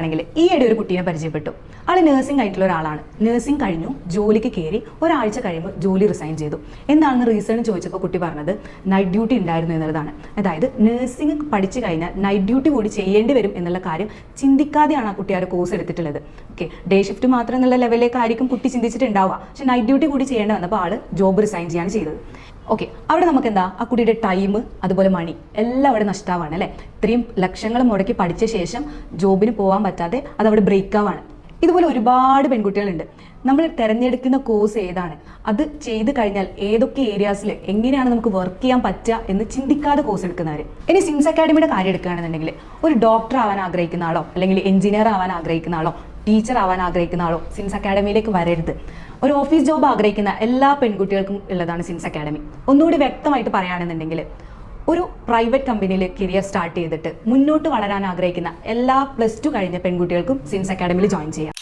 ആണെങ്കിൽ ഈയിടെ ഒരു കുട്ടീനെ പരിചയപ്പെട്ടു. ആൾ നഴ്സിംഗ് ആയിട്ടുള്ള ഒരാളാണ്. നഴ്സിംഗ് കഴിഞ്ഞു, ജോലിക്ക് കയറി ഒരാഴ്ച കഴിയുമ്പോൾ ജോലി റിസൈൻ ചെയ്തു. എന്താണെന്ന് റീസൺ ചോദിച്ചപ്പോൾ കുട്ടി പറഞ്ഞത് നൈറ്റ് ഡ്യൂട്ടി ഉണ്ടായിരുന്നു എന്നുള്ളതാണ്. അതായത് നഴ്സിംഗ് പഠിച്ചു കഴിഞ്ഞാൽ നൈറ്റ് ഡ്യൂട്ടി കൂടി ചെയ്യേണ്ടി വരും എന്നുള്ള കാര്യം ചിന്തിക്കാതെയാണ് ആ കുട്ടി ആ ഒരു കോഴ്സ് എടുത്തിട്ടുള്ളത്. ഓക്കെ, ഡേ ഷിഫ്റ്റ് മാത്രം എന്നുള്ള ലെവലിലേക്കായിരിക്കും കുട്ടി ചിന്തിച്ചിട്ടുണ്ടാവുക. പക്ഷെ നൈറ്റ് ഡ്യൂട്ടി കൂടി ചെയ്യേണ്ടി വന്നപ്പോൾ ആൾ ജോബ് റിസൈൻ ചെയ്യാണ് ചെയ്തത്. ഓക്കെ, അവിടെ നമുക്ക് എന്താ ആ കുട്ടിയുടെ ടൈം അതുപോലെ മണി എല്ലാം അവിടെ നഷ്ടമാണ് അല്ലേ. ഇത്രയും ലക്ഷങ്ങൾ മുടക്കി പഠിച്ച ശേഷം ജോബിന് പോകാൻ പറ്റാതെ അതവിടെ ബ്രേക്ക് ആവാണ്. ഇതുപോലെ ഒരുപാട് പെൺകുട്ടികളുണ്ട്. നമ്മൾ തിരഞ്ഞെടുക്കുന്ന കോഴ്സ് ഏതാണ്, അത് ചെയ്ത് കഴിഞ്ഞാൽ ഏതൊക്കെ ഏരിയാസിൽ എങ്ങനെയാണ് നമുക്ക് വർക്ക് ചെയ്യാൻ പറ്റുക എന്ന് ചിന്തിക്കാതെ കോഴ്സ് എടുക്കുന്നവർ. ഇനി സിൻസ് അക്കാഡമിയുടെ കാര്യം എടുക്കുകയാണെന്നുണ്ടെങ്കിൽ ഒരു ഡോക്ടർ ആവാൻ ആഗ്രഹിക്കുന്ന ആളോ അല്ലെങ്കിൽ എഞ്ചിനീയർ ആവാൻ ആഗ്രഹിക്കുന്ന ആളോ ടീച്ചർ ആവാൻ ആഗ്രഹിക്കുന്ന ആളോ സിൻസ് അക്കാഡമിയിലേക്ക് വരരുത്. ഒരു ഓഫീസ് ജോബ് ആഗ്രഹിക്കുന്ന എല്ലാ പെൺകുട്ടികൾക്കും ഉള്ളതാണ് സിൻസ് അക്കാഡമി. ഒന്നുകൂടി വ്യക്തമായിട്ട് പറയുകയാണെന്നുണ്ടെങ്കിൽ ഒരു പ്രൈവറ്റ് കമ്പനിയിൽ കരിയർ സ്റ്റാർട്ട് ചെയ്തിട്ട് മുന്നോട്ട് വളരാൻ ആഗ്രഹിക്കുന്ന എല്ലാ +2 കഴിഞ്ഞ പെൺകുട്ടികൾക്കും സിൻസ് അക്കാഡമിയിൽ ജോയിൻ ചെയ്യാം.